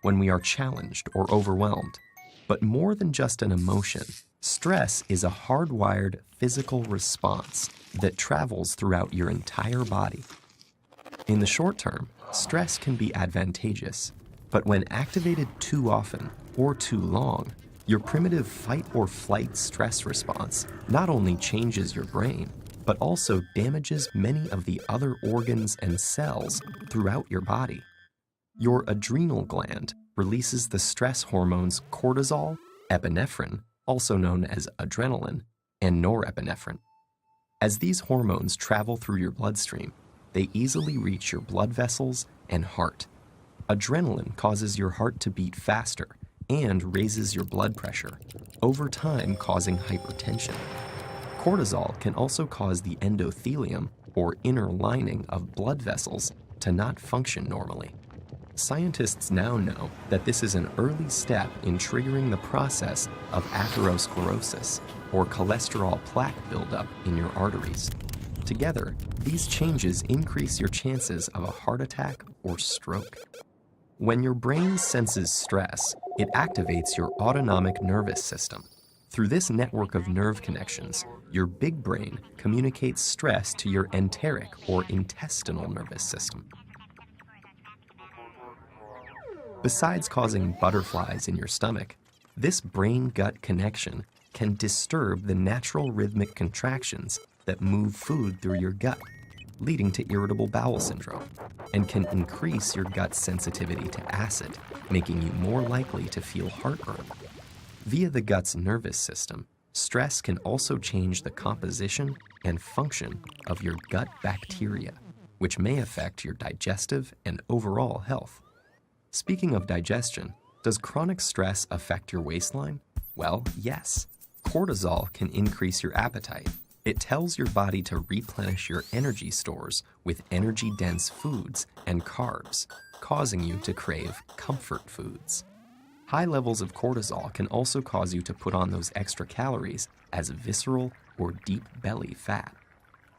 when we are challenged or overwhelmed. But more than just an emotion, stress is a hardwired physical response that travels throughout your entire body. In the short term, stress can be advantageous, but when activated too often or too long, your primitive fight or flight stress response not only changes your brain, but also damages many of the other organs and cells throughout your body. Your adrenal gland releases the stress hormones cortisol, epinephrine, also known as adrenaline, and norepinephrine. As these hormones travel through your bloodstream, they easily reach your blood vessels and heart. Adrenaline causes your heart to beat faster and raises your blood pressure, over time causing hypertension. Cortisol can also cause the endothelium, or inner lining of blood vessels, to not function normally. Scientists now know that this is an early step in triggering the process of atherosclerosis, or cholesterol plaque buildup in your arteries. Together, these changes increase your chances of a heart attack or stroke. When your brain senses stress, it activates your autonomic nervous system. Through this network of nerve connections, your big brain communicates stress to your enteric or intestinal nervous system. Besides causing butterflies in your stomach, this brain-gut connection can disturb the natural rhythmic contractions that move food through your gut, leading to irritable bowel syndrome, and can increase your gut's sensitivity to acid, making you more likely to feel heartburn. Via the gut's nervous system, stress can also change the composition and function of your gut bacteria, which may affect your digestive and overall health. Speaking of digestion, does chronic stress affect your waistline? Well, yes. Cortisol can increase your appetite. It tells your body to replenish your energy stores with energy-dense foods and carbs, causing you to crave comfort foods. High levels of cortisol can also cause you to put on those extra calories as visceral or deep belly fat.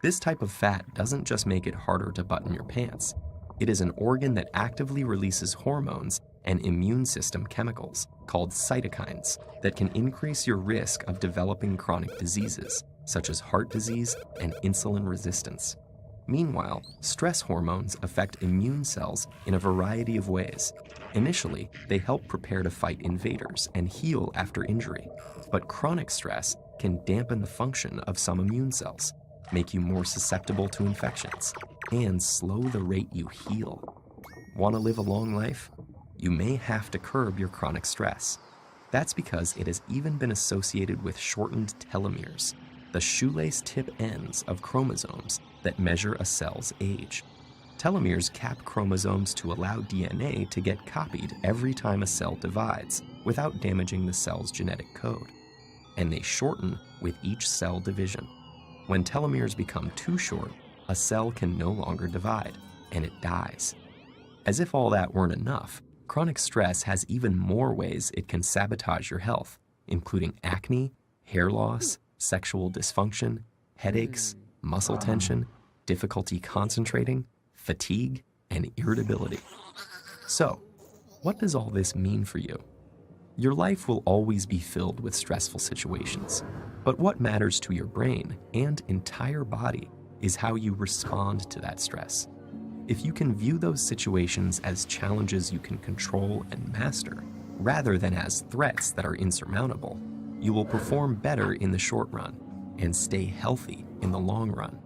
This type of fat doesn't just make it harder to button your pants. It is an organ that actively releases hormones and immune system chemicals called cytokines that can increase your risk of developing chronic diseases, such as heart disease and insulin resistance. Meanwhile, stress hormones affect immune cells in a variety of ways. Initially, they help prepare to fight invaders and heal after injury, but chronic stress can dampen the function of some immune cells, make you more susceptible to infections, and slow the rate you heal. Want to live a long life? You may have to curb your chronic stress. That's because it has even been associated with shortened telomeres, the shoelace tip ends of chromosomes that measure a cell's age. Telomeres cap chromosomes to allow DNA to get copied every time a cell divides without damaging the cell's genetic code. And they shorten with each cell division. When telomeres become too short, a cell can no longer divide, and it dies. As if all that weren't enough, chronic stress has even more ways it can sabotage your health, including acne, hair loss, sexual dysfunction, headaches, muscle tension, difficulty concentrating, fatigue, and irritability. So, what does all this mean for you? Your life will always be filled with stressful situations, but what matters to your brain and entire body is how you respond to that stress. If you can view those situations as challenges you can control and master, rather than as threats that are insurmountable, you will perform better in the short run and stay healthy in the long run.